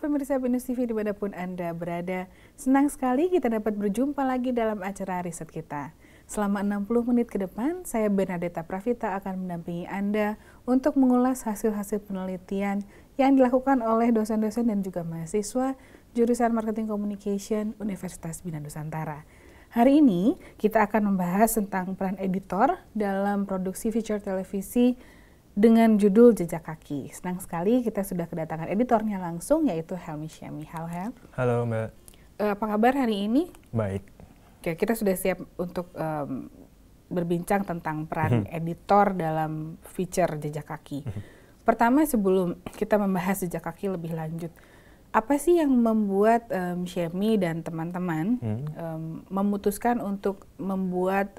pemirsa BNews TV dimanapun Anda berada. Senang sekali kita dapat berjumpa lagi dalam acara riset kita. Selama 60 menit ke depan, saya Bernadetta Pravita akan mendampingi Anda untuk mengulas hasil-hasil penelitian yang dilakukan oleh dosen-dosen dan juga mahasiswa jurusan Marketing Communication Universitas Bina Nusantara. Hari ini kita akan membahas tentang peran editor dalam produksi feature televisi dengan judul Jejak Kaki. Senang sekali kita sudah kedatangan editornya langsung, yaitu Helmi Syami. Halo Hel. Halo Mbak. Apa kabar hari ini? Baik. Oke, kita sudah siap untuk berbincang tentang peran editor dalam feature Jejak Kaki. Pertama, sebelum kita membahas Jejak Kaki lebih lanjut, apa sih yang membuat Syami dan teman-teman memutuskan untuk membuat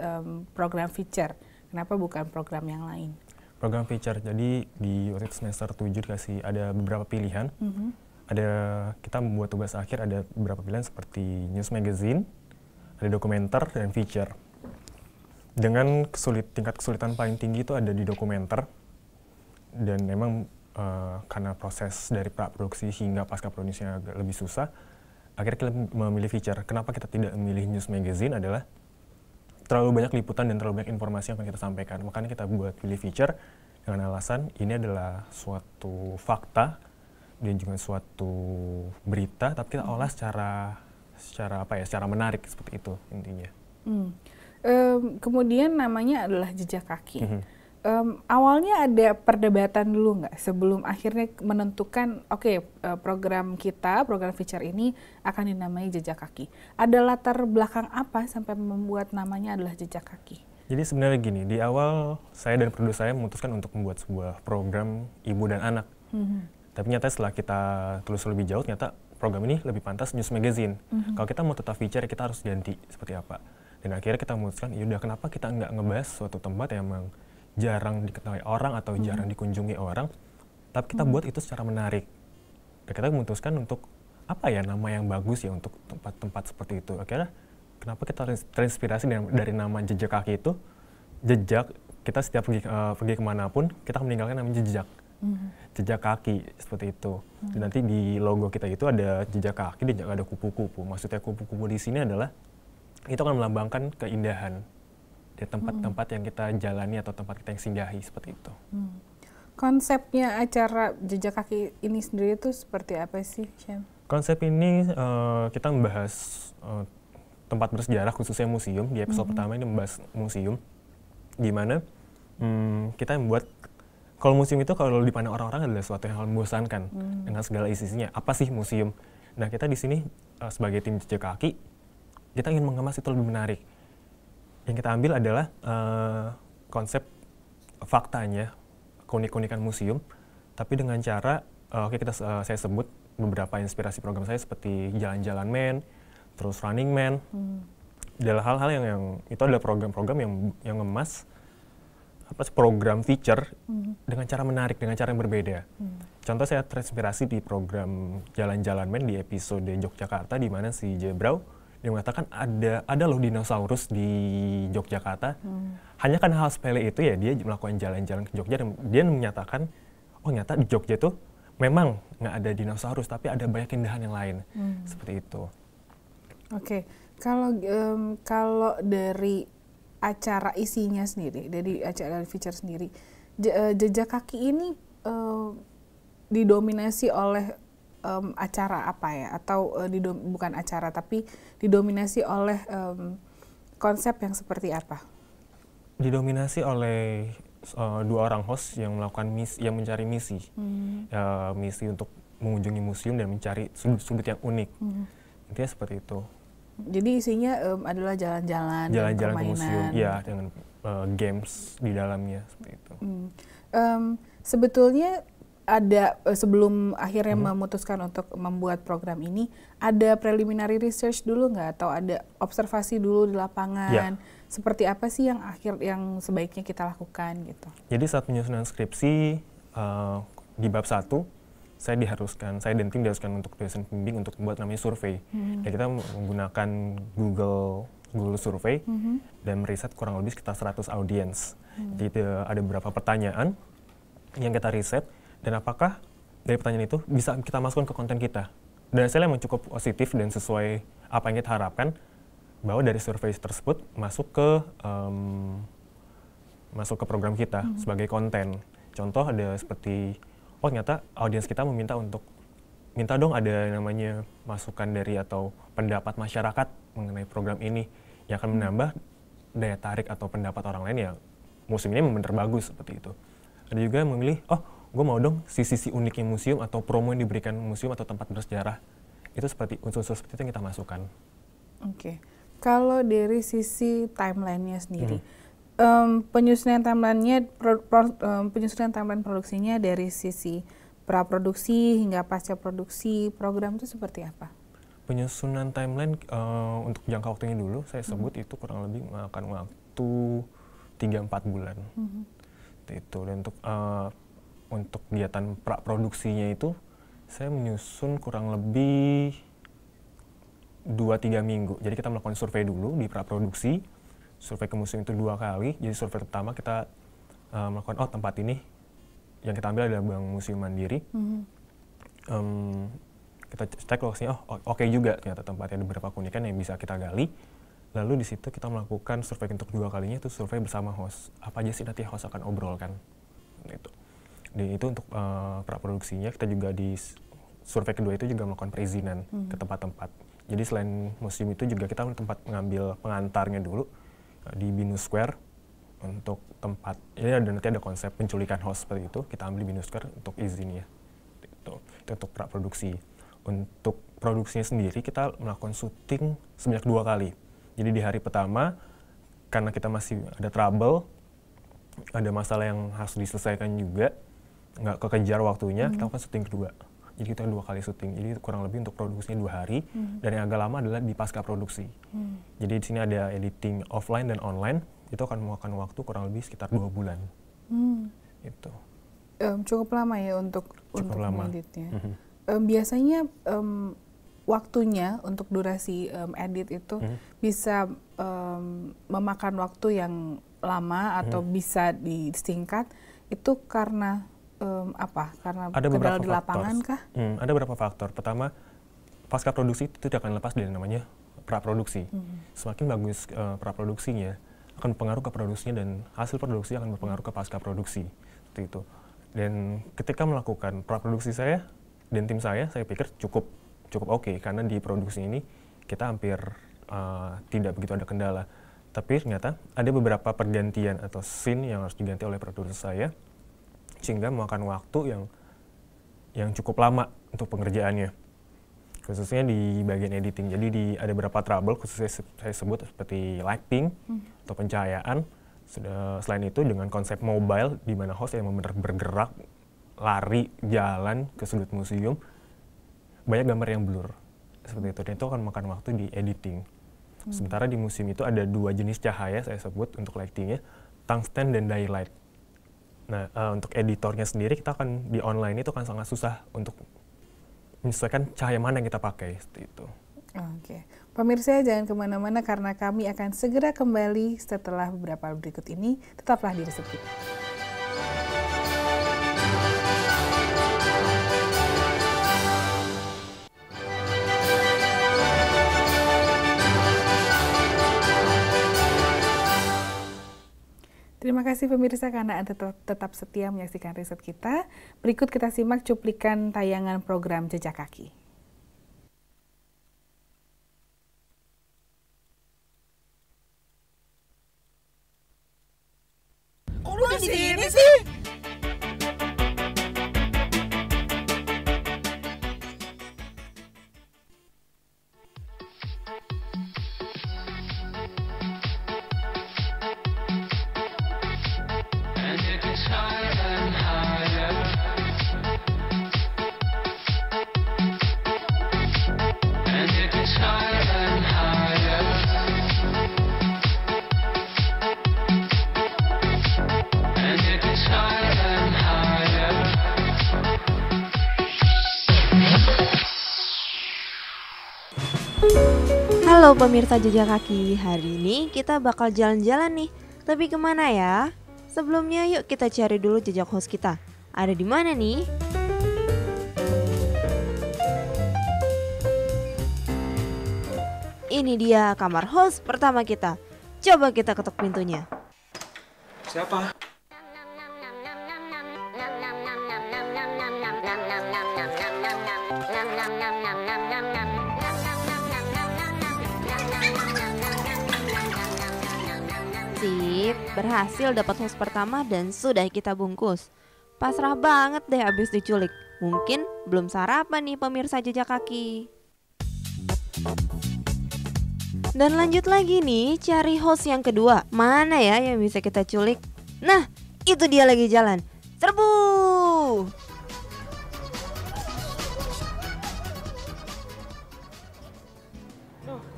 program feature? Kenapa bukan program yang lain? Program feature, jadi di waktu semester 7 dikasih ada beberapa pilihan. Kita membuat tugas akhir ada beberapa pilihan seperti news magazine, ada dokumenter, dan feature. Dengan tingkat kesulitan paling tinggi itu ada di dokumenter, dan memang karena proses dari praproduksi hingga pasca produksinya agak lebih susah, akhirnya kita memilih feature. Kenapa kita tidak memilih news magazine adalah terlalu banyak liputan dan terlalu banyak informasi yang akan kita sampaikan. Makanya kita buat pilih feature dengan alasan ini adalah suatu fakta dan juga suatu berita, tapi kita olah secara menarik, seperti itu intinya. Kemudian namanya adalah Jejak Kaki. Awalnya ada perdebatan dulu nggak sebelum akhirnya menentukan program feature ini akan dinamai Jejak Kaki. Ada latar belakang apa sampai membuat namanya adalah Jejak Kaki? Jadi sebenarnya gini, di awal saya dan produser saya memutuskan untuk membuat sebuah program ibu dan anak. Tapi nyata setelah kita telusur lebih jauh, ternyata program ini lebih pantas news magazine. Kalau kita mau tetap feature, kita harus ganti seperti apa. Dan akhirnya kita memutuskan, yaudah kenapa kita nggak ngebahas suatu tempat yang memang jarang diketahui orang atau jarang dikunjungi orang, tapi kita buat itu secara menarik. Dan kita memutuskan untuk nama yang bagus ya untuk tempat-tempat seperti itu. Akhirnya kenapa kita terinspirasi dari nama Jejak Kaki itu? Jejak, kita setiap pergi kemanapun, kita meninggalkan namanya jejak. Jejak kaki, seperti itu. Dan nanti di logo kita itu ada jejak kaki dan ada kupu-kupu. Maksudnya kupu-kupu di sini adalah, itu akan melambangkan keindahan di tempat-tempat yang kita jalani atau tempat kita yang singgahi, seperti itu. Konsepnya acara Jejak Kaki ini sendiri itu seperti apa sih, Syam? Konsep ini kita membahas tempat bersejarah, khususnya museum. Di episode pertama ini membahas museum, di mana kita membuat, kalau museum itu kalau dipandang orang-orang adalah sesuatu yang hal membosankan dengan segala isinya. Apa sih museum? Nah, kita di sini sebagai tim Jejak Kaki, kita ingin mengemas itu lebih menarik. Yang kita ambil adalah konsep faktanya, keunikan museum, tapi dengan cara, saya sebut beberapa inspirasi program saya seperti Jalan-Jalan Man, terus Running Man, adalah hal-hal yang itu adalah program-program yang ngemas program feature dengan cara menarik, dengan cara yang berbeda. Contoh saya terinspirasi di program Jalan-Jalan Man di episode Yogyakarta, di mana si Jebrau dia mengatakan ada loh dinosaurus di Yogyakarta. Hanya karena hal sepele itu ya dia melakukan jalan-jalan ke Jogja dan dia menyatakan, ternyata di Jogja itu memang nggak ada dinosaurus, tapi ada banyak keindahan yang lain. Seperti itu. Oke, kalau dari acara isinya sendiri, dari acara feature sendiri, Jejak Kaki ini didominasi oleh acara apa ya? Atau bukan acara, tapi didominasi oleh konsep yang seperti apa? Didominasi oleh dua orang host yang melakukan mencari misi. Misi untuk mengunjungi museum dan mencari sudut-sudut yang unik. Intinya seperti itu. Jadi isinya adalah jalan-jalan ke museum, ya, dengan games di dalamnya, seperti itu. Sebetulnya ada sebelum akhirnya memutuskan untuk membuat program ini, ada preliminary research dulu nggak, atau ada observasi dulu di lapangan? Seperti apa sih yang sebaiknya kita lakukan gitu? Jadi saat penyusunan skripsi di bab 1, saya dan tim diharuskan untuk dosen pembimbing untuk membuat namanya survei. Dan kita menggunakan Google Survey dan meriset kurang lebih sekitar 100 audiens. Jadi ada beberapa pertanyaan yang kita riset, dan apakah dari pertanyaan itu bisa kita masukkan ke konten kita. Dan hasilnya memang cukup positif dan sesuai apa yang kita harapkan, bahwa dari survei tersebut masuk ke program kita sebagai konten. Contoh ada seperti, ternyata audiens kita minta dong ada namanya masukan dari atau pendapat masyarakat mengenai program ini yang akan menambah daya tarik atau pendapat orang lain, ya museum ini memang benar bagus seperti itu. Ada juga yang memilih, gue mau dong sisi uniknya museum atau promo yang diberikan museum atau tempat bersejarah. Itu seperti unsur-unsur seperti itu yang kita masukkan. Oke. Kalau dari sisi timeline-nya sendiri, penyusunan timeline produksinya dari sisi praproduksi hingga pasca produksi program itu seperti apa? Penyusunan timeline untuk jangka waktunya dulu saya sebut itu kurang lebih memakan waktu 3-4 bulan. Itu. Dan untuk kegiatan praproduksinya itu saya menyusun kurang lebih 2-3 minggu. Jadi kita melakukan survei dulu di praproduksi. Survei ke museum itu 2 kali. Jadi survei pertama kita melakukan, tempat ini yang kita ambil adalah Bank Museum Mandiri. Kita cek lokasinya, oke juga ternyata tempatnya ada beberapa keunikan yang bisa kita gali. Lalu di situ kita melakukan survei untuk 2 kalinya, itu survei bersama host. Apa aja sih nanti host akan obrolkan. Itu untuk praproduksinya. Kita juga di survei kedua itu juga melakukan perizinan ke tempat-tempat. Jadi selain museum itu juga kita tempat mengambil pengantarnya dulu di Binus Square untuk tempat. Ini nanti ada konsep penculikan host seperti itu. Kita ambil di Binus Square untuk izinnya. Itu untuk praproduksi. Untuk produksinya sendiri kita melakukan syuting sebanyak 2 kali. Jadi di hari pertama karena kita masih ada trouble, ada masalah yang harus diselesaikan juga, nggak kekejar waktunya, kita lakukan syuting kedua. Jadi kita 2 kali syuting. Jadi kurang lebih untuk produksinya 2 hari. Dan yang agak lama adalah di pasca produksi. Jadi di sini ada editing offline dan online. Itu akan memakan waktu kurang lebih sekitar 2 bulan. Itu. Cukup lama ya untuk lama. Editnya. Biasanya waktunya untuk durasi edit itu bisa memakan waktu yang lama atau bisa disingkat. Itu karena apa? Karena kendala di lapangan kah? Ada beberapa faktor. Pertama, pasca produksi itu tidak akan lepas dari namanya praproduksi. Semakin bagus praproduksinya, akan berpengaruh ke produksinya, dan hasil produksi akan berpengaruh ke pasca produksi. Seperti itu. Dan ketika melakukan praproduksi saya dan tim saya pikir cukup oke, karena di produksi ini kita hampir tidak begitu ada kendala. Tapi ternyata ada beberapa pergantian atau scene yang harus diganti oleh produser saya, sehingga memakan waktu yang cukup lama untuk pengerjaannya, khususnya di bagian editing. Jadi ada beberapa trouble, khususnya saya sebut seperti lighting atau pencahayaan. Selain itu dengan konsep mobile, di mana host yang benar bergerak, lari, jalan ke sudut museum, banyak gambar yang blur. Seperti itu, dan itu akan makan waktu di editing. Sementara di museum itu ada 2 jenis cahaya, saya sebut untuk lightingnya, tungsten dan daylight. Nah, untuk editornya sendiri kita akan di online itu akan sangat susah untuk menyesuaikan cahaya mana yang kita pakai, seperti itu. Oke, pemirsa jangan kemana-mana karena kami akan segera kembali setelah beberapa berikut ini. Tetaplah di Riset Kita. Terima kasih pemirsa karena Anda tetap setia menyaksikan Riset Kita. Berikut kita simak cuplikan tayangan program Jejak Kaki. Kok lu di sini sih? Halo pemirsa Jejak Kaki, hari ini kita bakal jalan-jalan nih. Tapi kemana ya? Sebelumnya yuk kita cari dulu jejak host kita. Ada di mana nih? ini dia kamar host pertama kita. Coba kita ketuk pintunya. Siapa? Sip, berhasil dapat host pertama dan sudah kita bungkus. Pasrah banget deh abis diculik. Mungkin belum sarapan nih pemirsa jejak kaki. Dan lanjut lagi nih cari host yang kedua. Mana ya yang bisa kita culik? Nah, itu dia lagi jalan. Serbu!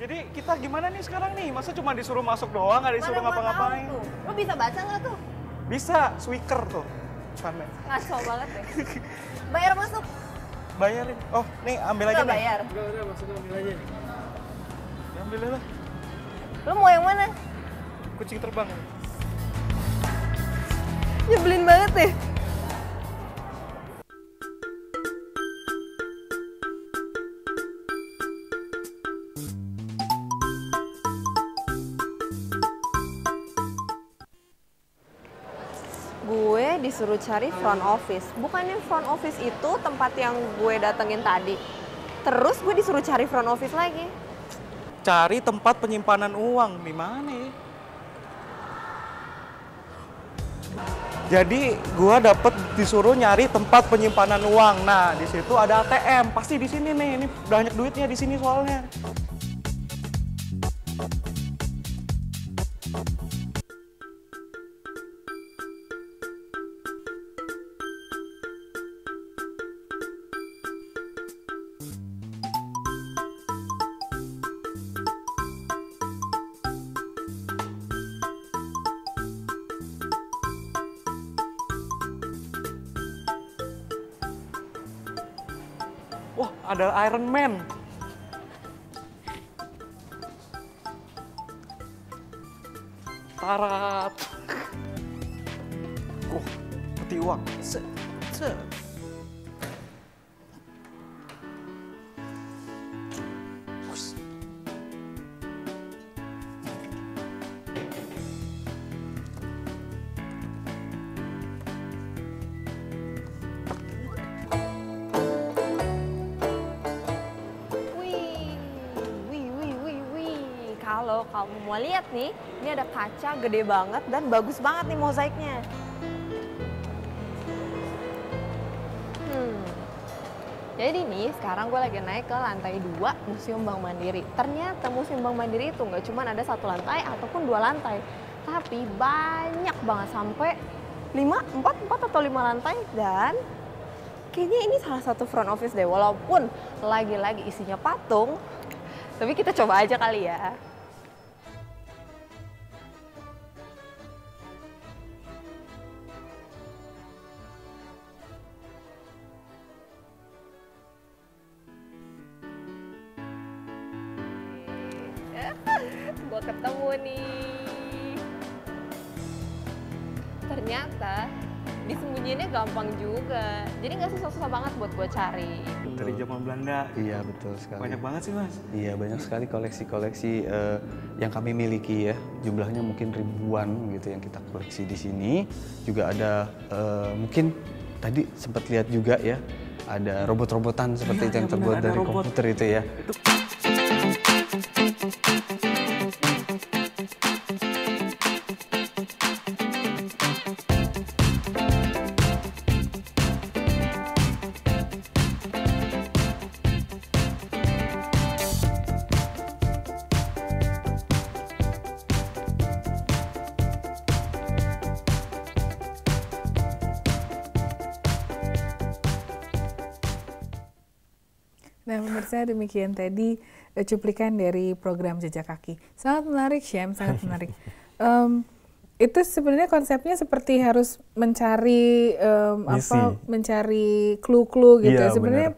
Jadi kita gimana nih sekarang nih? Masa cuma disuruh masuk doang, nggak disuruh ngapa-ngapain? Lo bisa baca nggak tuh? Bisa, sweaker tuh. Sana. Ngaco banget deh. Bayar masuk. Bayarin. Oh, nih ambil aja Nggak nih. bayar. Udah, masuk ambil aja. Ya, ambil lah. Lo mau yang mana? Kucing terbang. Nyebelin banget deh. Gue disuruh cari front office. Bukannya front office itu tempat yang gue datengin tadi. Terus gue disuruh cari front office lagi. Cari tempat penyimpanan uang. Di mana ya? Jadi gue disuruh nyari tempat penyimpanan uang. Nah, di situ ada ATM. Pasti di sini nih. Ini banyak duitnya di sini soalnya. Wah, ada Iron Man. Tarat. Peti uang. Set. Us. Wih. Kalau kamu mau lihat nih, ini ada kaca gede banget dan bagus banget nih mozaiknya. Jadi nih, sekarang gue lagi naik ke lantai 2 Museum Bank Mandiri. Ternyata Museum Bank Mandiri itu nggak cuma ada 1 lantai ataupun 2 lantai. Tapi banyak banget, sampai 4 atau 5 lantai. Dan kayaknya ini salah satu front office deh. Walaupun lagi-lagi isinya patung, tapi kita coba aja kali ya. Gue ketemu nih. Ternyata disembunyiinnya gampang juga. Jadi nggak susah-susah banget buat gue cari. Dari zaman Belanda. Iya, betul sekali. Banyak banget sih, Mas. Iya, banyak sekali koleksi-koleksi yang kami miliki ya. Jumlahnya mungkin ribuan gitu yang kita koleksi di sini. Juga ada mungkin tadi sempat lihat juga ya, ada robot-robotan seperti itu yang terbuat dari komputer itu ya. Nah, pemirsa, demikian tadi cuplikan dari program Jejak Kaki. Sangat menarik, Syam, sangat menarik. Itu sebenarnya konsepnya seperti harus mencari mencari clue-clue gitu. Iya, Sebenarnya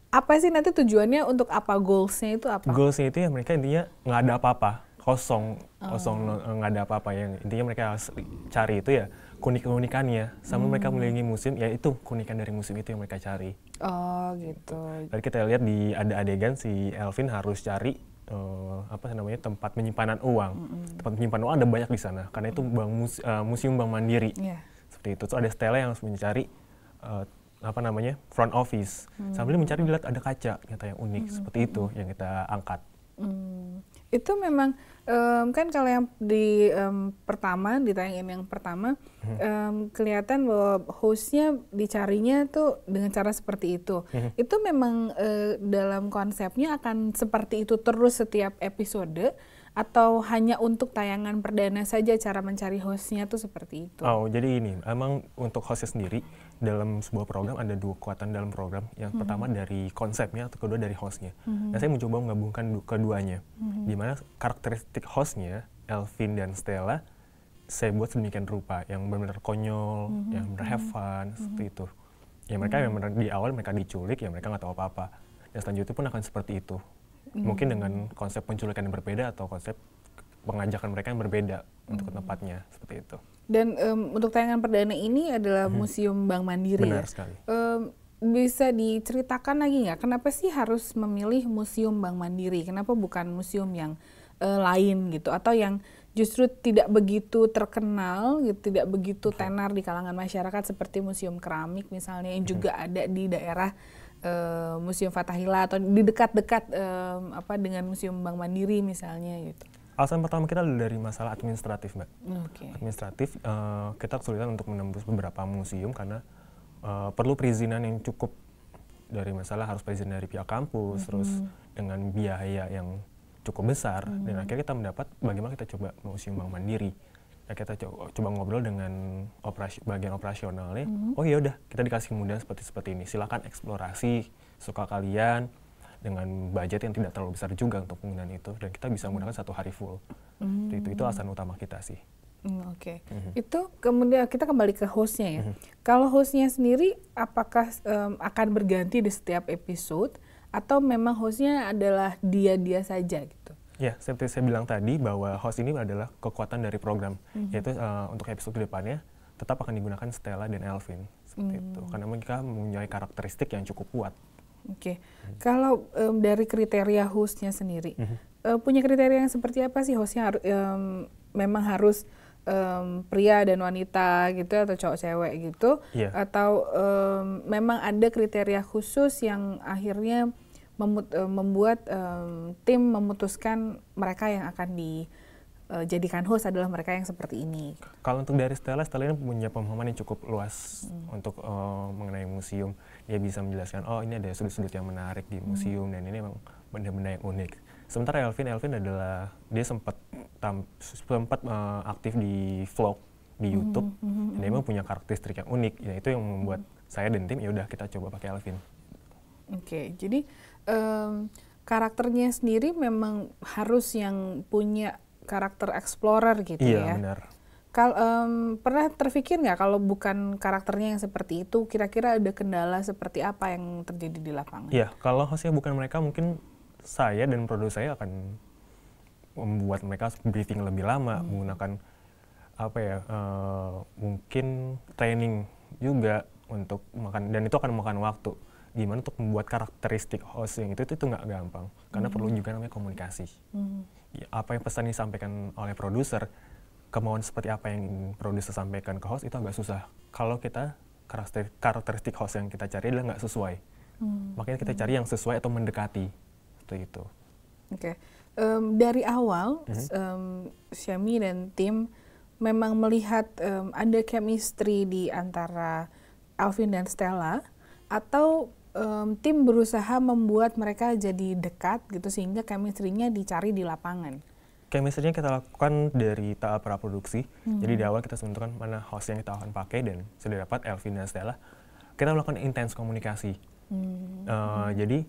apa sih nanti tujuannya, untuk apa, goals-nya itu apa? Goals-nya itu ya mereka intinya nggak ada apa-apa, kosong, nggak ada apa-apa. Yang intinya mereka harus cari itu ya keunikannya, sama mereka mengelilingi museum, ya itu keunikan dari museum itu yang mereka cari. Oh gitu. Tadi kita lihat ada adegan si Elvin harus cari apa namanya, tempat penyimpanan uang. Tempat penyimpanan uang ada banyak di sana karena itu museum Bank Mandiri. Seperti itu. Terus ada Stella yang harus mencari apa namanya, front office. Sambil mencari dilihat ada kaca ternyata yang unik seperti itu yang kita angkat. Itu memang kan kalau yang di pertama, ditayangin yang pertama, kelihatan bahwa hostnya dicarinya tuh dengan cara seperti itu. Itu memang dalam konsepnya akan seperti itu terus setiap episode, atau hanya untuk tayangan perdana saja cara mencari hostnya tuh seperti itu? Oh, jadi ini emang untuk hostnya sendiri dalam sebuah program ada dua kekuatan dalam program. Yang pertama dari konsepnya, atau kedua dari hostnya. Dan saya mencoba menggabungkan keduanya. Di mana karakteristik hostnya, Elvin dan Stella, saya buat sedemikian rupa yang benar-benar konyol, yang benar have fun, seperti itu. Ya mereka yang benar di awal mereka diculik, ya mereka nggak tahu apa-apa. Dan selanjutnya pun akan seperti itu. Mungkin dengan konsep penculikan yang berbeda atau konsep pengajakan mereka yang berbeda untuk tempatnya, seperti itu. Dan untuk tayangan perdana ini adalah Museum Bank Mandiri. Benar ya? sekali. Bisa diceritakan lagi nggak, kenapa sih harus memilih Museum Bank Mandiri? Kenapa bukan museum yang lain gitu, atau yang justru tidak begitu terkenal, gitu, tidak begitu tenar di kalangan masyarakat seperti Museum Keramik misalnya yang juga ada di daerah Museum Fathahillah atau di dekat-dekat dengan Museum Bank Mandiri misalnya gitu. Alasan pertama kita adalah dari masalah administratif, Mbak. Okay. Administratif, kita kesulitan untuk menembus beberapa museum karena perlu perizinan yang cukup, dari masalah harus perizinan dari pihak kampus, terus dengan biaya yang cukup besar, dan akhirnya kita mendapat bagaimana kita coba Museum Bank Mandiri. Ya, kita coba ngobrol dengan bagian operasionalnya. Oh ya udah, kita dikasih kemudahan seperti ini. Silakan eksplorasi suka kalian dengan budget yang tidak terlalu besar juga untuk penggunaan itu, dan kita bisa menggunakan 1 hari full. Itu alasan utama kita sih. Oke. Itu kemudian kita kembali ke hostnya ya. Kalau hostnya sendiri apakah akan berganti di setiap episode atau memang hostnya adalah dia saja gitu? Ya, seperti saya bilang tadi bahwa host ini adalah kekuatan dari program, yaitu untuk episode depannya tetap akan digunakan Stella dan Elvin, seperti itu, karena mereka mempunyai karakteristik yang cukup kuat. Oke. Kalau dari kriteria hostnya sendiri, punya kriteria yang seperti apa sih hostnya? Memang harus pria dan wanita gitu, atau cowok cewek gitu, atau memang ada kriteria khusus yang akhirnya membuat tim memutuskan mereka yang akan dijadikan host adalah mereka yang seperti ini? Kalau untuk dari Stella ini punya pemahaman yang cukup luas untuk mengenai museum. Dia bisa menjelaskan, oh ini ada sudut-sudut yang menarik di museum, dan ini memang benda-benda yang unik. Sementara Elvin adalah, dia sempat aktif di vlog di YouTube, dan dia memang punya karakteristik yang unik. Ya itu yang membuat saya dan tim, ya udah kita coba pakai Elvin. Oke, jadi karakternya sendiri memang harus yang punya karakter explorer gitu ya? Iya, benar. Pernah terpikir nggak kalau bukan karakternya yang seperti itu, kira-kira ada kendala seperti apa yang terjadi di lapangan? Iya, kalau hostnya bukan mereka, mungkin saya dan produser saya akan membuat mereka briefing lebih lama, menggunakan mungkin training juga untuk makan, dan itu akan memakan waktu. Gimana untuk membuat karakteristik host yang itu nggak gampang, karena perlu juga namanya komunikasi. Ya, apa yang pesan disampaikan oleh produser, kemauan seperti apa yang produser sampaikan ke host itu agak susah. Kalau kita karakteristik host yang kita cari adalah nggak sesuai, makanya kita cari yang sesuai atau mendekati, seperti itu. Oke. Dari awal, Syami dan tim memang melihat ada chemistry di antara Elvin dan Stella, atau tim berusaha membuat mereka jadi dekat gitu sehingga chemistry-nya dicari di lapangan? Chemistry-nya kita lakukan dari tahap praproduksi. Jadi di awal kita tentukan mana host yang kita akan pakai, dan sudah dapat Elvin dan Stella, kita melakukan intens komunikasi. Jadi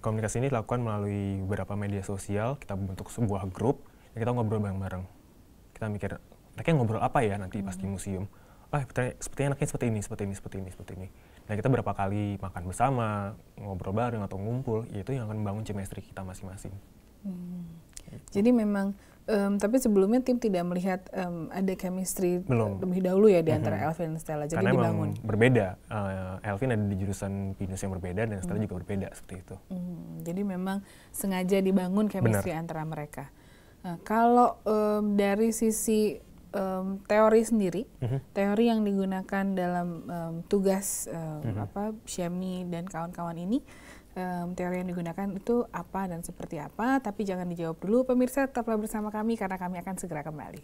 komunikasi ini dilakukan melalui beberapa media sosial. Kita bentuk sebuah grup, dan kita ngobrol bareng-bareng. Kita mikir, mereka ngobrol apa ya nanti pas di museum? Sepertinya enaknya seperti ini. Nah, kita berapa kali makan bersama, ngobrol bareng atau ngumpul, itu yang akan membangun chemistry kita masing-masing. Jadi memang tapi sebelumnya tim tidak melihat ada chemistry Belum. lebih dahulu ya di antara Elvin dan Stella. Jadi Karena dibangun. memang berbeda. Elvin ada di jurusan pinus yang berbeda dan Stella juga berbeda seperti itu. Jadi memang sengaja dibangun chemistry antara mereka. Nah, kalau dari sisi teori sendiri, teori yang digunakan dalam tugas Syami dan kawan-kawan ini, teori yang digunakan itu apa dan seperti apa, tapi jangan dijawab dulu. Pemirsa, tetaplah bersama kami karena kami akan segera kembali.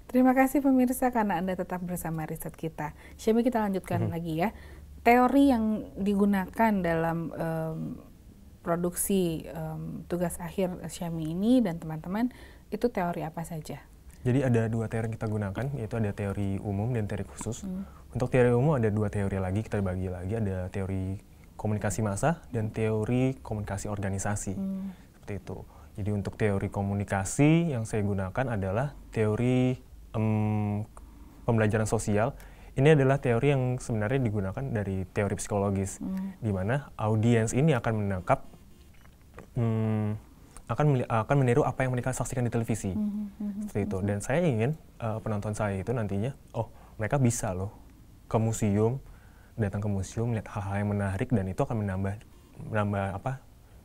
Terima kasih pemirsa karena Anda tetap bersama riset kita. Syami, kita lanjutkan lagi ya. Teori yang digunakan dalam produksi tugas akhir Syami ini dan teman-teman itu teori apa saja? Jadi ada 2 teori yang kita gunakan, yaitu ada teori umum dan teori khusus. Untuk teori umum ada 2 teori lagi, kita bagi lagi, ada teori komunikasi massa dan teori komunikasi organisasi. Seperti itu. Jadi untuk teori komunikasi yang saya gunakan adalah teori pembelajaran sosial. Ini adalah teori yang sebenarnya digunakan dari teori psikologis, di mana audiens ini akan menangkap, akan meniru apa yang mereka saksikan di televisi, seperti itu. Dan saya ingin penonton saya itu nantinya, oh mereka bisa loh ke museum, datang ke museum, lihat hal-hal yang menarik dan itu akan menambah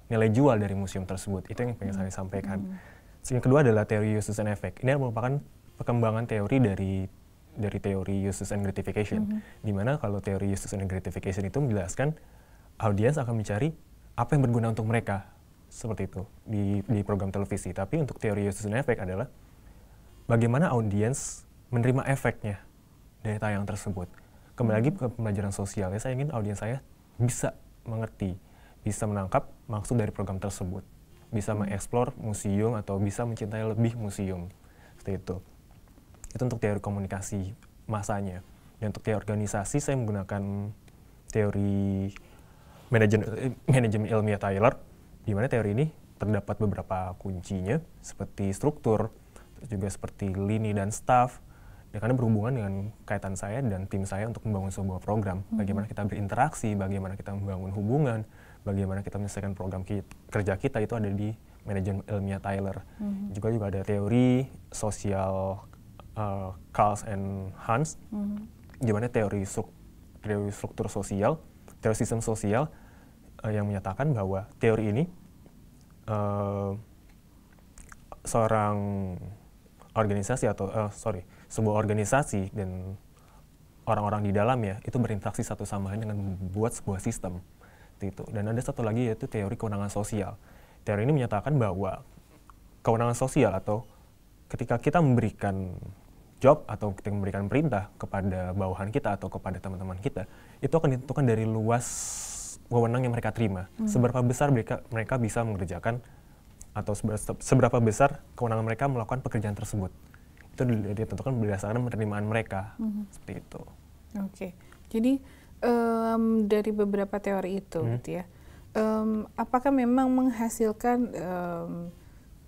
nilai jual dari museum tersebut. Itu yang pengen saya sampaikan. Yang kedua adalah teori uses and effect. Ini merupakan perkembangan teori dari teori uses and gratification, di mana kalau teori uses and gratification itu menjelaskan audiens akan mencari apa yang berguna untuk mereka, seperti itu di program televisi. Tapi untuk teori uses and effect adalah bagaimana audiens menerima efeknya dari tayang tersebut. Kembali lagi ke pembelajaran sosial, ya saya ingin audiens saya bisa mengerti, bisa menangkap maksud dari program tersebut, bisa mengeksplor museum atau bisa mencintai lebih museum, seperti itu. Itu untuk teori komunikasi massanya. Dan untuk teori organisasi saya menggunakan teori manajemen ilmiah Tyler, di mana teori ini terdapat beberapa kuncinya seperti struktur, terus juga seperti lini dan staff, dan karena berhubungan dengan kaitan saya dan tim saya untuk membangun sebuah program. Bagaimana kita berinteraksi, bagaimana kita membangun hubungan, bagaimana kita menyelesaikan program kerja kita itu ada di manajemen ilmiah Tyler. Juga ada teori sosial Carls and Hans, di mana teori struktur sosial, teori sistem sosial yang menyatakan bahwa teori ini seorang organisasi atau sebuah organisasi dan orang-orang di dalamnya itu berinteraksi satu sama lain dengan membuat sebuah sistem. Itu. Dan ada satu lagi yaitu teori kewenangan sosial. Teori ini menyatakan bahwa kewenangan sosial atau ketika kita memberikan job atau kita memberikan perintah kepada bawahan kita atau kepada teman-teman kita, itu akan ditentukan dari luas wewenang yang mereka terima. Seberapa besar mereka bisa mengerjakan atau seberapa besar kewenangan mereka melakukan pekerjaan tersebut. Itu ditentukan berdasarkan penerimaan mereka. Seperti itu. Oke. Jadi dari beberapa teori itu gitu ya. Apakah memang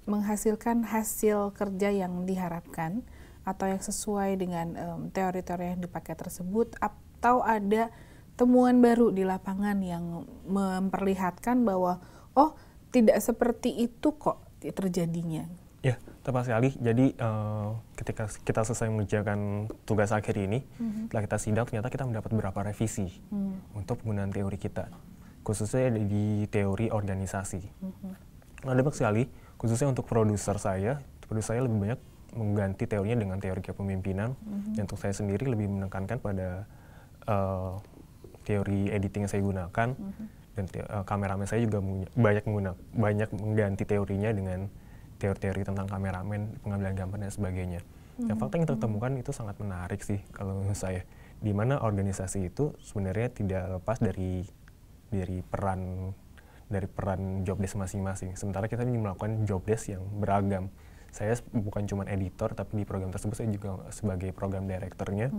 menghasilkan hasil kerja yang diharapkan atau yang sesuai dengan teori-teori yang dipakai tersebut, atau ada temuan baru di lapangan yang memperlihatkan bahwa oh tidak seperti itu kok terjadinya? Ya, tepat sekali. Jadi ketika kita selesai mengerjakan tugas akhir ini, setelah kita sidang ternyata kita mendapat beberapa revisi untuk penggunaan teori kita, khususnya di teori organisasi. Ada banyak sekali, khususnya untuk produser saya lebih banyak mengganti teorinya dengan teori kepemimpinan, dan untuk saya sendiri lebih menekankan pada teori editing yang saya gunakan, dan kameramen saya juga banyak mengganti teorinya dengan teori-teori tentang kameramen, pengambilan gambar dan sebagainya. Dan fakta yang tertemukan itu sangat menarik sih kalau menurut saya, di mana organisasi itu sebenarnya tidak lepas dari peran job desk masing-masing. Sementara kita ini melakukan job desk yang beragam. Saya bukan cuma editor, tapi di program tersebut saya juga sebagai program directornya.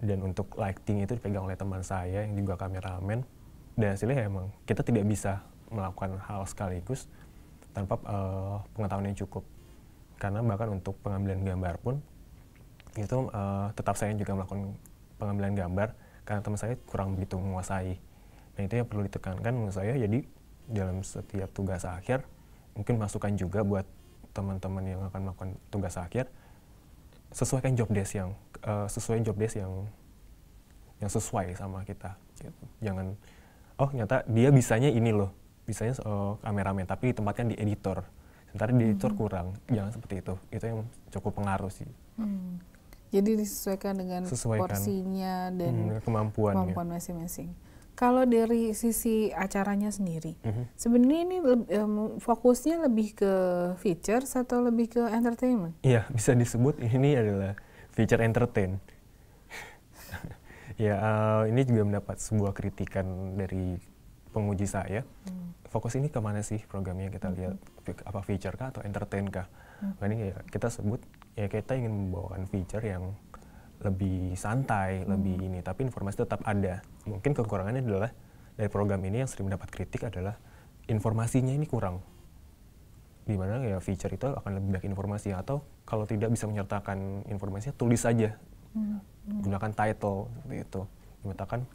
Dan untuk lighting itu dipegang oleh teman saya yang juga kameramen. Dan hasilnya emang kita tidak bisa melakukan hal sekaligus, tanpa pengetahuan yang cukup. Karena bahkan untuk pengambilan gambar pun itu tetap saya juga melakukan pengambilan gambar karena teman saya kurang begitu menguasai. Nah itu yang perlu ditekankan menurut saya. Jadi dalam setiap tugas akhir mungkin masukan juga buat teman-teman yang akan melakukan tugas akhir, sesuaikan job desk yang sesuai sama kita. Gitu. Jangan ternyata dia bisanya ini loh, bisanya kameramen tapi ditempatkan di editor. Sementara di editor kurang, jangan seperti itu. Itu yang cukup pengaruh sih. Jadi disesuaikan dengan porsinya dan kemampuan masing-masing. Kalau dari sisi acaranya sendiri, sebenarnya ini fokusnya lebih ke features atau lebih ke entertainment? Iya, bisa disebut ini adalah feature entertain. Ya, ini juga mendapat sebuah kritikan dari penguji saya. Fokus ini kemana sih programnya, kita lihat apa feature kah atau entertain kah? Ini ya kita sebut ya kita ingin membawakan feature yang lebih santai, lebih ini, tapi informasi tetap ada. Mungkin kekurangannya adalah dari program ini yang sering mendapat kritik adalah informasinya ini kurang. Dimana ya feature itu akan lebih banyak informasi, atau kalau tidak bisa menyertakan informasinya tulis saja, gunakan title seperti itu, mengatakan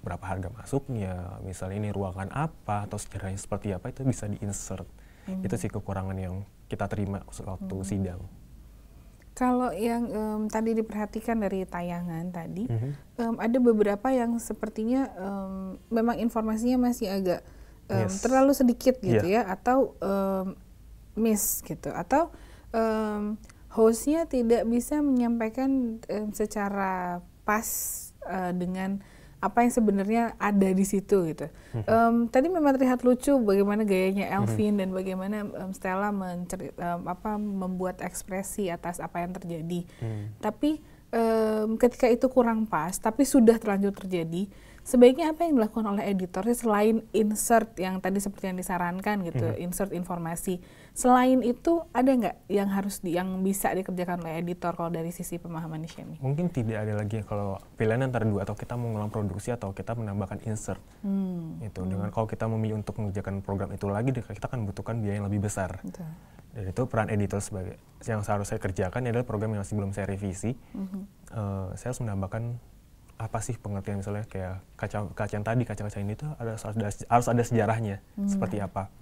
berapa harga masuknya, misalnya ini ruangan apa atau sejarahnya seperti apa, itu bisa di-insert. Itu sih kekurangan yang kita terima waktu sidang. Kalau yang tadi diperhatikan dari tayangan tadi, ada beberapa yang sepertinya memang informasinya masih agak terlalu sedikit gitu ya, atau miss gitu, atau hostnya tidak bisa menyampaikan secara pas dengan apa yang sebenarnya ada di situ gitu. Tadi memang terlihat lucu bagaimana gayanya Elvin dan bagaimana Stella membuat ekspresi atas apa yang terjadi. Tapi ketika itu kurang pas, tapi sudah terlanjur terjadi, sebaiknya apa yang dilakukan oleh editornya selain insert yang tadi seperti yang disarankan gitu, insert informasi. Selain itu ada nggak yang bisa dikerjakan oleh editor kalau dari sisi pemahaman Syami? Mungkin tidak ada lagi kalau pilihan antara dua, atau kita mengulang produksi atau kita menambahkan insert. Dengan kalau kita memilih untuk mengerjakan program itu lagi, kita akan membutuhkan biaya yang lebih besar. Betul. Dan itu peran editor sebagai yang seharusnya saya kerjakan adalah program yang masih belum saya revisi. Saya harus menambahkan apa sih pengertian, misalnya kayak kaca yang tadi, kaca-kaca ini tuh harus ada sejarahnya seperti apa.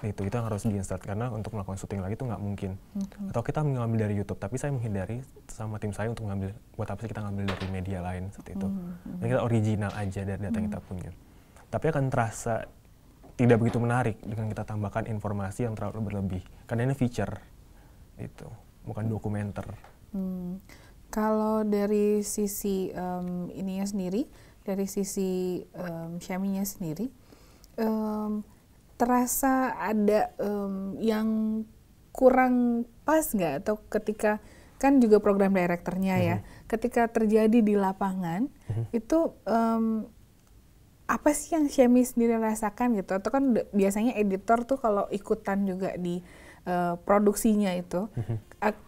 Itu yang harus di-insert, karena untuk melakukan syuting lagi itu nggak mungkin. Atau kita mengambil dari YouTube, tapi saya menghindari sama tim saya untuk ngambil, buat apa sih kita ngambil dari media lain seperti itu. Dan kita original aja dari data yang kita punya. Tapi akan terasa tidak begitu menarik dengan kita tambahkan informasi yang terlalu berlebih, karena ini feature itu, bukan dokumenter. Kalau dari sisi ininya sendiri, dari sisi Syaminya sendiri, terasa ada yang kurang pas nggak? Atau ketika, kan juga program direkturnya ya, ketika terjadi di lapangan, itu apa sih yang Syami sendiri rasakan gitu? Atau kan biasanya editor tuh kalau ikutan juga di produksinya itu,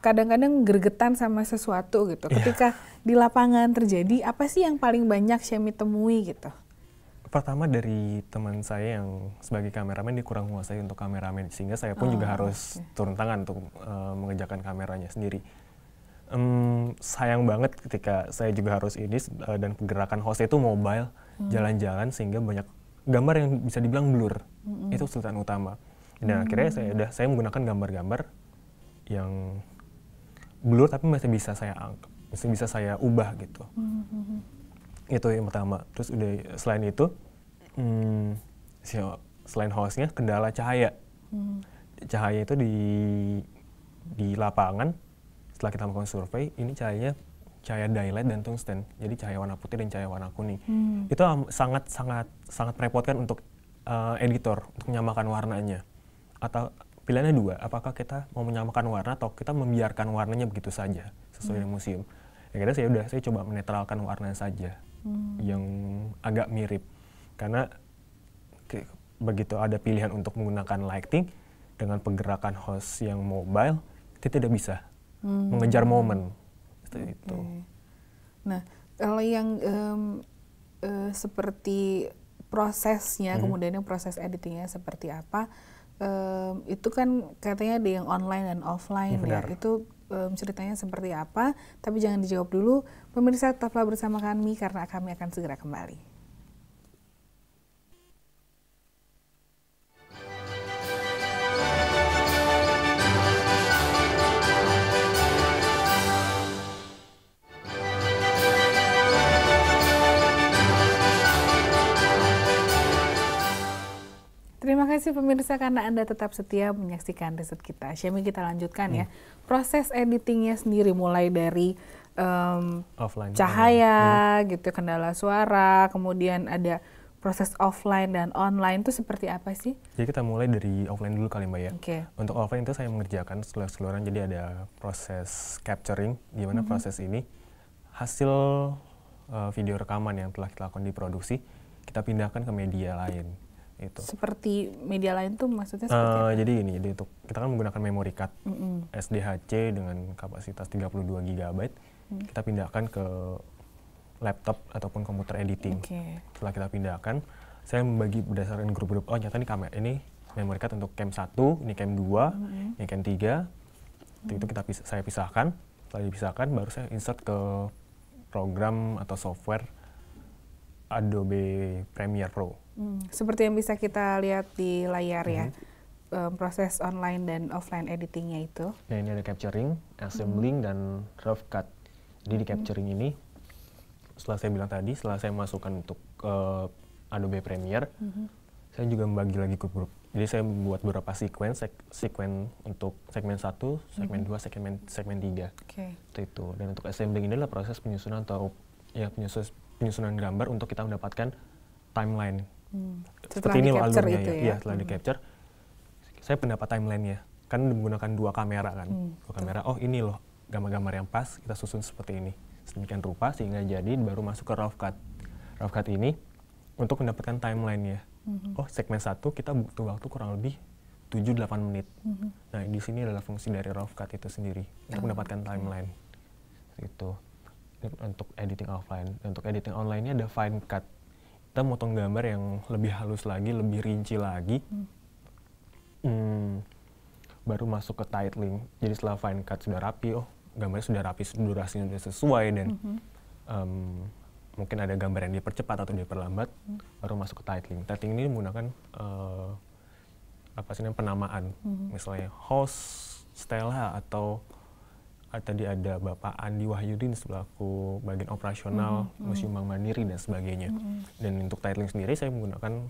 kadang-kadang gregetan sama sesuatu gitu. Ketika di lapangan terjadi, apa sih yang paling banyak Syami temui gitu? Pertama dari teman saya yang sebagai kameramen, dia kurang menguasai untuk kameramen, sehingga saya pun juga harus turun tangan untuk mengerjakan kameranya sendiri. Sayang banget ketika saya juga harus ini, dan pergerakan host itu mobile, jalan-jalan, sehingga banyak gambar yang bisa dibilang blur. Itu kesulitan utama. Dan akhirnya saya menggunakan gambar-gambar yang blur tapi masih bisa saya ubah gitu. Itu yang pertama. Terus selain itu, selain hostnya, kendala cahaya. Cahaya itu di lapangan, setelah kita melakukan survei, ini cahaya daylight dan tungsten. Jadi cahaya warna putih dan cahaya warna kuning. Itu sangat merepotkan untuk editor untuk menyamakan warnanya. Atau pilihannya dua, apakah kita mau menyamakan warna atau kita membiarkan warnanya begitu saja sesuai dengan museum. Akhirnya saya coba menetralkan warna saja yang agak mirip, karena begitu ada pilihan untuk menggunakan lighting dengan pergerakan host yang mobile, kita tidak bisa mengejar momen seperti itu. Nah, kalau yang seperti prosesnya, kemudian proses editingnya seperti apa, itu kan katanya ada yang online dan offline ya. Benar. Itu ceritanya seperti apa? Tapi jangan dijawab dulu. Pemirsa, tetaplah bersama kami karena kami akan segera kembali. Terima kasih pemirsa karena Anda tetap setia menyaksikan riset kita. Syami, kita lanjutkan ya. Proses editingnya sendiri mulai dari Offline. cahaya gitu, kendala suara, kemudian ada proses offline dan online itu seperti apa sih? Jadi kita mulai dari offline dulu kali Mbak ya. Oke. Untuk offline itu saya mengerjakan seluruh-seluruhan, jadi ada proses capturing, di mana proses ini hasil video rekaman yang telah kita lakukan di produksi, kita pindahkan ke media lain. Itu. Seperti media lain tuh maksudnya seperti apa? Jadi untuk kita kan menggunakan memory card SDHC dengan kapasitas 32 GB, kita pindahkan ke laptop ataupun komputer editing. Oke. Setelah kita pindahkan, saya membagi berdasarkan grup-grup. Oh, ternyata ini memory card untuk cam 1, ini cam 2, ini cam 3. Itu saya pisahkan. Setelah dipisahkan, baru saya insert ke program atau software Adobe Premiere Pro. Seperti yang bisa kita lihat di layar ya, proses online dan offline editingnya itu. Nah, ini ada capturing, assembling, dan rough cut. Jadi di capturing ini, setelah saya bilang tadi, setelah saya masukkan untuk Adobe Premiere, saya juga membagi lagi ke grup. Jadi saya membuat beberapa sequence untuk segmen 1, segmen 2, segmen 3. Oke. Itu. Dan untuk assembling ini adalah proses penyusunan atau ya penyusunan gambar untuk kita mendapatkan timeline. Seperti ini loh alurnya ya. Iya, setelah di-capture, saya pendapat timeline-nya. Kan menggunakan 2 kamera kan. 2 kamera, oh ini loh gambar-gambar yang pas, kita susun seperti ini. Sedemikian rupa sehingga jadi baru masuk ke rough cut. Rough cut ini untuk mendapatkan timeline-nya. Oh, segmen 1 kita butuh waktu kurang lebih 7-8 menit. Nah, di sini adalah fungsi dari rough cut itu sendiri untuk mendapatkan timeline. Itu. Untuk editing offline. Untuk editing online-nya ada fine cut. Kita motong gambar yang lebih halus lagi, lebih rinci lagi. Baru masuk ke titling. Jadi setelah fine cut sudah rapi, oh gambarnya sudah rapi, durasinya sudah sesuai, dan mungkin ada gambar yang dipercepat atau diperlambat, baru masuk ke titling. Titling ini menggunakan penamaan. Misalnya host Stella atau tadi ada Bapak Andi Wahyudin selaku bagian operasional Museum Bank Mandiri dan sebagainya. Dan untuk titling sendiri saya menggunakan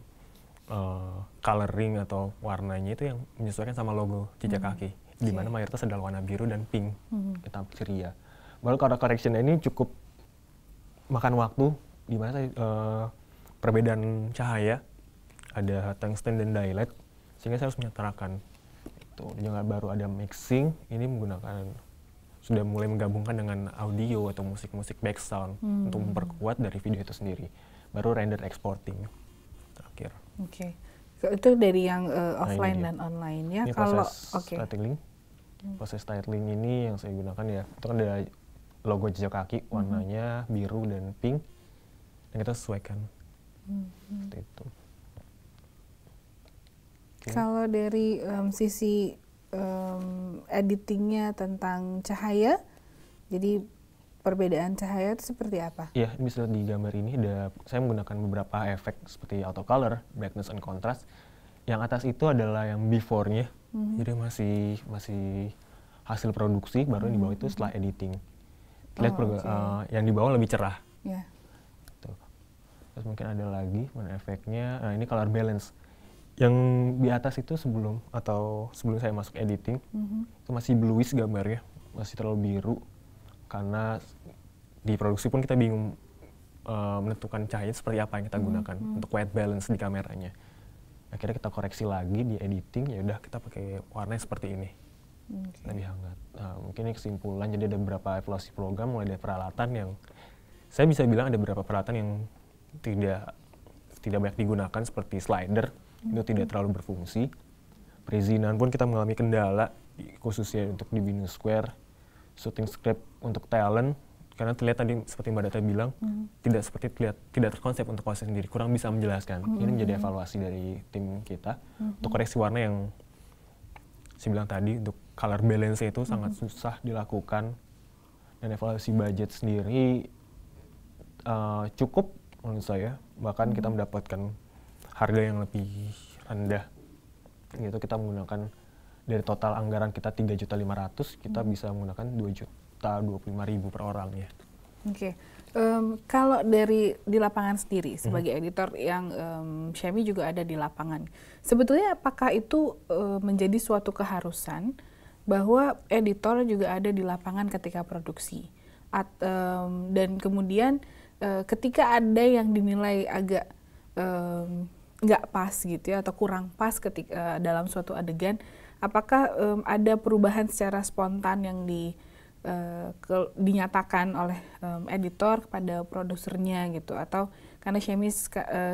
coloring atau warnanya itu yang menyesuaikan sama logo jejak kaki, di mana mayoritas adalah warna biru dan pink, hitam ceria. Baru color correction ini cukup makan waktu, di mana saya perbedaan cahaya ada tungsten dan daylight, sehingga saya harus menyetarakan. Itu juga baru ada mixing, ini menggunakan sudah mulai menggabungkan dengan audio atau musik-musik background untuk memperkuat dari video itu sendiri. Baru render exporting terakhir. Oke. Itu dari yang offline ini dan online ya. Ini Kalau proses titling. Proses titling ini yang saya gunakan ya, itu kan ada logo jejak kaki, warnanya biru dan pink, dan kita sesuaikan. Seperti itu. Kalau dari sisi editingnya tentang cahaya, jadi perbedaan cahaya itu seperti apa? Iya, bisa lihat di gambar ini saya menggunakan beberapa efek seperti auto color, brightness and contrast. Yang atas itu adalah yang before-nya, jadi masih hasil produksi, baru yang di bawah itu setelah editing. Lihat yang di bawah lebih cerah. Yeah. Tuh. Terus mungkin ada lagi mana efeknya. Nah, ini color balance. Yang di atas itu sebelum saya masuk editing, itu masih bluish gambarnya, masih terlalu biru. Karena di produksi pun kita bingung menentukan cahaya seperti apa yang kita gunakan untuk white balance di kameranya. Akhirnya kita koreksi lagi di editing, ya udah kita pakai warnanya seperti ini, lebih hangat. Nah, mungkin ini kesimpulan. Jadi ada beberapa evaluasi program, mulai dari peralatan yang saya bisa bilang ada beberapa peralatan yang tidak banyak digunakan seperti slider, itu tidak terlalu berfungsi. Perizinan pun kita mengalami kendala, khususnya untuk di Binus Square. Shooting script untuk talent, karena terlihat tadi seperti Mbak Data bilang tidak terkonsep untuk konsep sendiri, kurang bisa menjelaskan. Ini menjadi evaluasi dari tim kita untuk koreksi warna yang saya bilang tadi, untuk color balance itu sangat susah dilakukan, dan evaluasi budget sendiri cukup menurut saya, bahkan kita mendapatkan harga yang lebih rendah gitu. Kita menggunakan dari total anggaran kita 3.500.000, kita bisa menggunakan 2.025.000 per orang ya. Oke. Kalau di lapangan sendiri sebagai editor yang Syami juga ada di lapangan, sebetulnya apakah itu menjadi suatu keharusan bahwa editor juga ada di lapangan ketika produksi, dan kemudian ketika ada yang dinilai agak nggak pas gitu ya, atau kurang pas ketika dalam suatu adegan, apakah ada perubahan secara spontan yang dinyatakan oleh editor kepada produsernya gitu, atau karena Syami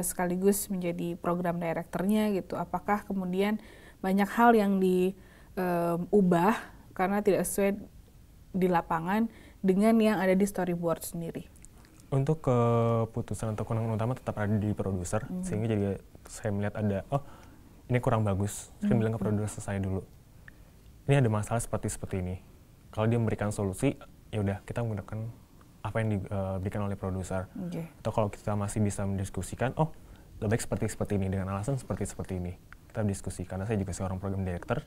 sekaligus menjadi program directornya gitu, apakah kemudian banyak hal yang diubah karena tidak sesuai di lapangan dengan yang ada di storyboard sendiri? Untuk keputusan atau kewenangan utama tetap ada di produser, sehingga jadi saya melihat ada, ini kurang bagus, saya bilang ke produser selesai dulu. Ini ada masalah seperti ini. Kalau dia memberikan solusi, ya udah kita menggunakan apa yang diberikan oleh produser. Atau kalau kita masih bisa mendiskusikan, lebih baik seperti ini dengan alasan seperti ini. Kita diskusi, karena saya juga seorang program director.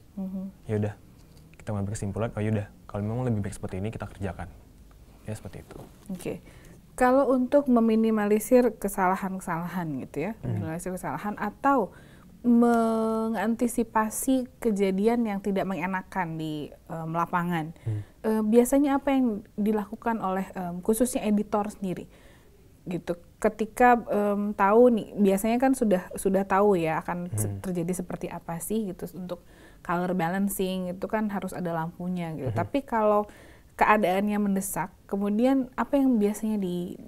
Ya udah, kita mengambil kesimpulan, ya udah, kalau memang lebih baik seperti ini kita kerjakan. Ya seperti itu. Kalau untuk meminimalisir kesalahan-kesalahan gitu ya, meminimalisir kesalahan atau mengantisipasi kejadian yang tidak mengenakan di lapangan, biasanya apa yang dilakukan oleh khususnya editor sendiri gitu, ketika tahu nih, biasanya kan sudah tahu ya akan terjadi seperti apa sih gitu. Untuk color balancing itu kan harus ada lampunya gitu, tapi kalau keadaannya mendesak, kemudian apa yang biasanya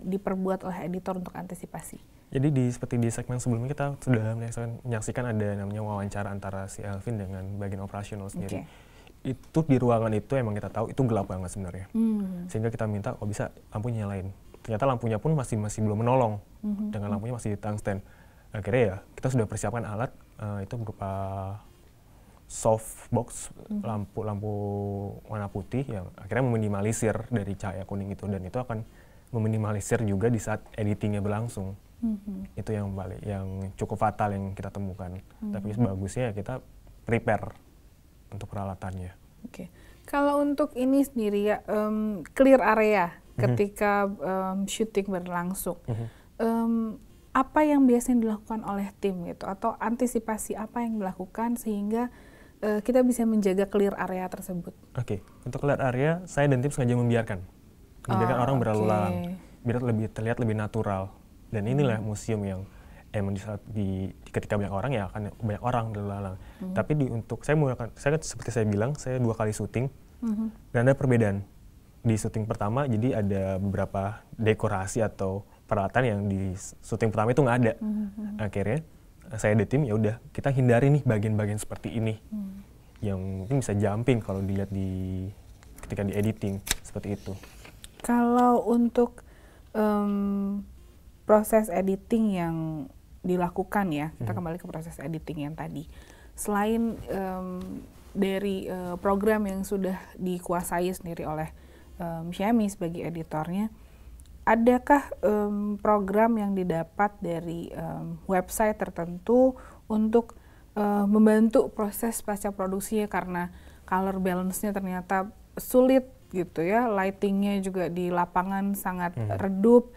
diperbuat oleh editor untuk antisipasi? Jadi seperti di segmen sebelumnya kita sudah menyaksikan ada namanya wawancara antara si Elvin dengan bagian operasional sendiri. Itu di ruangan itu emang kita tahu itu gelap banget sebenarnya. Sehingga kita minta bisa lampunya nyalain. Ternyata lampunya pun masih belum menolong. Dengan lampunya masih di tungsten. Akhirnya ya kita sudah persiapkan alat, itu berupa softbox, lampu warna putih yang akhirnya meminimalisir dari cahaya kuning itu, dan itu akan meminimalisir juga di saat editingnya berlangsung. Itu yang cukup fatal yang kita temukan. Tapi bagusnya kita prepare untuk peralatannya. Kalau untuk ini sendiri ya, clear area ketika syuting berlangsung, apa yang biasanya dilakukan oleh tim gitu, atau antisipasi apa yang dilakukan sehingga kita bisa menjaga clear area tersebut? Untuk clear area, saya dan tim sengaja membiarkan orang berlalu lalang, biar terlihat lebih natural. Dan inilah museum yang emang ketika banyak orang ya akan banyak orang berlalu lalang. Tapi saya seperti saya bilang, saya 2 kali syuting, dan ada perbedaan. Di syuting pertama, jadi ada beberapa dekorasi atau peralatan yang di syuting pertama itu nggak ada. Akhirnya saya di tim, ya udah kita hindari nih bagian-bagian seperti ini yang mungkin bisa jumping kalau dilihat ketika di editing seperti itu. Kalau untuk proses editing yang dilakukan ya, kita kembali ke proses editing yang tadi, selain dari program yang sudah dikuasai sendiri oleh Syami sebagai editornya, adakah program yang didapat dari website tertentu untuk membantu proses pasca produksinya, karena color balance-nya ternyata sulit gitu ya, lighting-nya juga di lapangan sangat redup.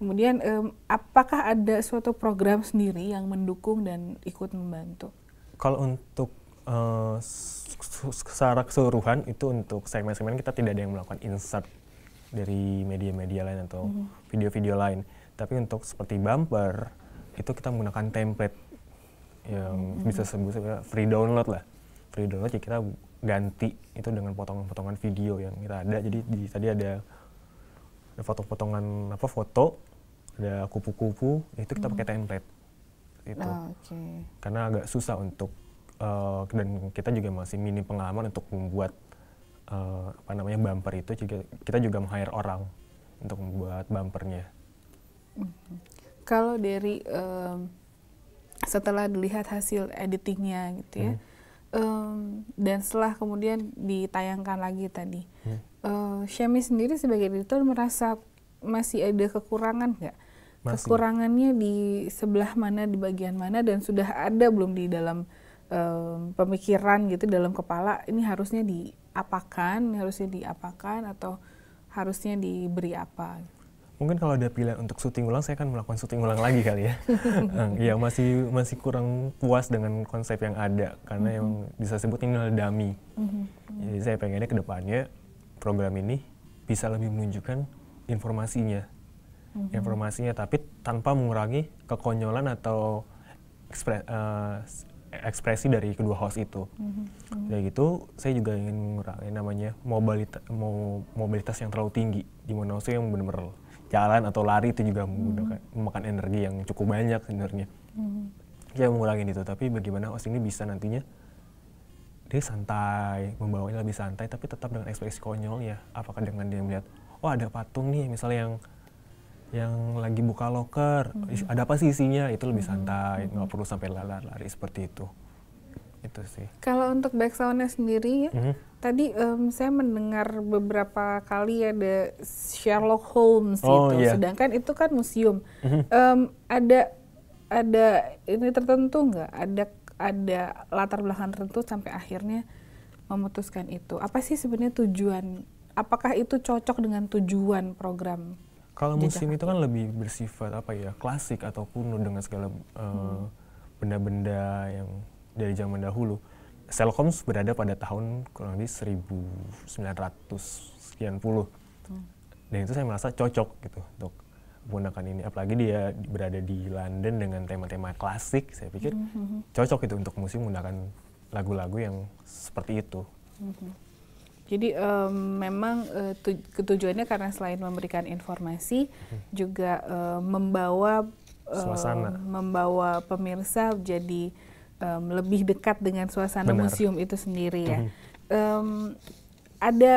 Kemudian apakah ada suatu program sendiri yang mendukung dan ikut membantu? Kalau untuk secara keseluruhan itu untuk segmen-segmen kita tidak ada yang melakukan insert dari media-media lain atau video-video lain. Tapi untuk seperti bumper, itu kita menggunakan template yang bisa sebut free download lah. Free download, jadi kita ganti itu dengan potongan-potongan video yang kita ada. Jadi tadi ada potongan foto, ada kupu-kupu, itu kita pakai template. Itu. Karena agak susah untuk, dan kita juga masih minim pengalaman untuk membuat bumper itu, kita juga meng-hire orang untuk membuat bumpernya. Kalau dari setelah dilihat hasil editingnya gitu ya, dan setelah kemudian ditayangkan lagi tadi, Syami sendiri sebagai editor merasa masih ada kekurangan nggak? Kekurangannya di sebelah mana, di bagian mana, dan sudah ada belum di dalam pemikiran gitu, dalam kepala ini harusnya diapakan, atau harusnya diberi apa? Mungkin kalau ada pilihan untuk syuting ulang, saya akan melakukan syuting ulang lagi kali ya. Ya masih kurang puas dengan konsep yang ada, karena yang bisa sebut ini adalah dummy. Jadi saya pengennya ke depannya program ini bisa lebih menunjukkan informasinya, tapi tanpa mengurangi kekonyolan atau ekspresi dari kedua host itu. Dari gitu, saya juga ingin mengurangi namanya mobilitas yang terlalu tinggi, di mana host yang benar-benar jalan atau lari itu juga memakan energi yang cukup banyak sebenarnya. Ya mengurangi itu, tapi bagaimana host ini bisa nantinya dia santai, membawanya lebih santai, tapi tetap dengan ekspresi konyolnya. Apakah dengan dia melihat, oh ada patung nih, misalnya yang lagi buka loker, ada apa sih isinya, itu lebih santai, nggak perlu sampai lari seperti itu. Itu sih. Kalau untuk back sound-nya sendiri ya, tadi saya mendengar beberapa kali ada Sherlock Holmes gitu, sedangkan itu kan museum. Ada ini tertentu nggak? Ada latar belakang tertentu sampai akhirnya memutuskan itu. Apa sih sebenarnya tujuan? Apakah itu cocok dengan tujuan program? Kalau museum itu kan lebih bersifat klasik atau kuno dengan segala benda-benda yang dari zaman dahulu. Sherlock Holmes berada pada tahun kurang lebih 1900 sekian puluh. Dan itu saya merasa cocok gitu untuk menggunakan ini. Apalagi dia berada di London dengan tema-tema klasik, saya pikir cocok itu untuk museum menggunakan lagu-lagu yang seperti itu. Jadi memang ketujuannya karena selain memberikan informasi, juga membawa pemirsa jadi lebih dekat dengan suasana museum itu sendiri ya. Ada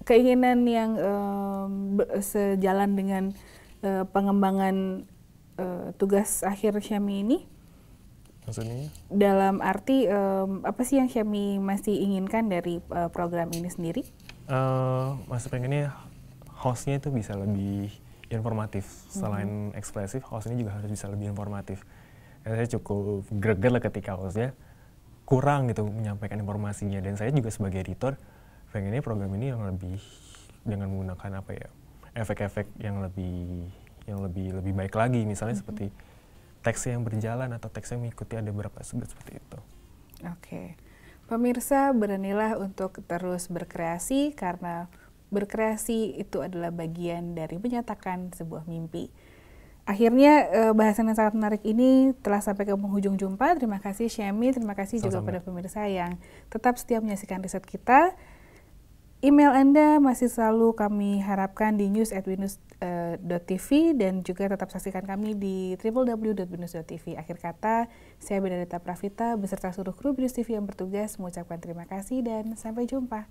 keinginan yang sejalan dengan pengembangan tugas akhir Syami ini? Maksudnya? Dalam arti apa sih yang Syami masih inginkan dari program ini sendiri? Masih pengennya hostnya itu bisa lebih informatif. Selain ekspresif, hostnya juga harus bisa lebih informatif. Dan saya cukup greget lah ketika hostnya kurang gitu menyampaikan informasinya. Dan saya juga sebagai editor pengennya program ini yang lebih dengan menggunakan efek-efek yang lebih baik lagi, misalnya seperti teks yang berjalan atau teks yang mengikuti ada beberapa sudut seperti itu. Oke. Pemirsa, beranilah untuk terus berkreasi karena berkreasi itu adalah bagian dari menyatakan sebuah mimpi. Akhirnya bahasan yang sangat menarik ini telah sampai ke penghujung jumpa. Terima kasih Syami, terima kasih juga pada pemirsa yang tetap setia menyaksikan riset kita. Email Anda masih selalu kami harapkan di news@binus.tv dan juga tetap saksikan kami di www.binus.tv. Akhir kata, saya Benedetta Pravita beserta seluruh kru Binus TV yang bertugas mengucapkan terima kasih dan sampai jumpa.